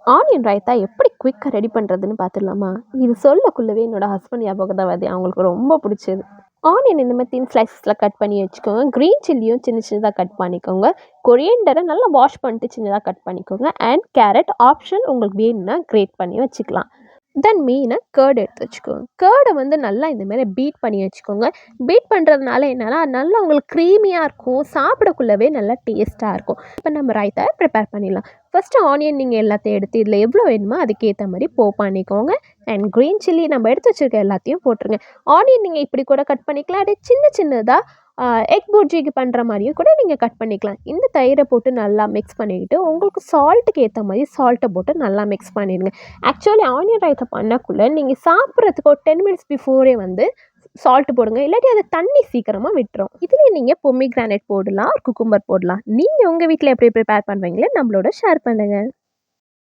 Onion raita எப்படி குயிக்கா ready பண்ணுறதுன்னு பார்த்துடலாமா? இது சொல்லக்குள்ளவே என்னோட ஹஸ்பண்ட் ஞாபகம் தான் வருது. அவங்களுக்கு ரொம்ப பிடிச்சது. ஆனியன் இந்த மாதிரி தின் ஸ்லைசஸ்ல கட் பண்ணி வச்சுக்கோங்க. கிரீன் சில்லியும் சின்ன சின்னதா கட் பண்ணிக்கோங்க. கொரியண்டரை நல்லா வாஷ் பண்ணிட்டு சின்னதா கட் பண்ணிக்கோங்க. அண்ட் கேரட் ஆப்ஷனல், உங்களுக்கு வேணும்னா கிரேட் பண்ணி வச்சுக்கலாம். தென் மெயினாக கேர்டு எடுத்து வச்சுக்கோங்க. கேர்டை வந்து நல்லா இந்த மாதிரி பீட் பண்ணி வச்சுக்கோங்க. பீட் பண்ணுறதுனால என்னன்னா நல்லா உங்களுக்கு க்ரீமியாக இருக்கும். சாப்பிடக்குள்ளவே நல்லா டேஸ்ட்டாக இருக்கும். இப்போ நம்ம ரைத்தா ப்ரிப்பேர் பண்ணிடலாம். ஃபஸ்ட்டு ஆனியன் நீங்கள் எல்லாத்தையும் எடுத்து இதில் எவ்வளோ வேணுமோ அதுக்கேற்ற மாதிரி பண்ணிக்கோங்க. அண்ட் க்ரீன் சில்லி நம்ம எடுத்து வச்சுருக்க எல்லாத்தையும் போட்டுருங்க. ஆனியன் நீங்கள் இப்படி கூட கட் பண்ணிக்கலாம். அப்படியே சின்ன சின்னதாக எக் புர்ஜிக்கு பண்ணுற மாதிரியும் கூட நீங்கள் கட் பண்ணிக்கலாம். இந்த தயிரை போட்டு நல்லா மிக்ஸ் பண்ணிக்கிட்டு உங்களுக்கு சால்ட்டுக்கு ஏற்ற மாதிரி சால்ட்டை போட்டு நல்லா மிக்ஸ் பண்ணிடுங்க. ஆக்சுவலி ஆனியன் ரைத்தா பண்ணக்குள்ளே நீங்கள் சாப்பிட்றதுக்கு ஒரு 10 மினிட்ஸ் பிஃபோரே வந்து சால்ட்டு போடுங்க. இல்லாட்டி அது தண்ணி சீக்கிரமாக விட்டுரும். இதுலேயே நீங்கள் பொமிக்ரானேட் போடலாம், குக்கும்பர் போடலாம். நீங்கள் உங்கள் வீட்டில் எப்படி ப்ரிப்பேர் பண்ணுவீங்களோ நம்மளோட ஷேர் பண்ணுங்கள்.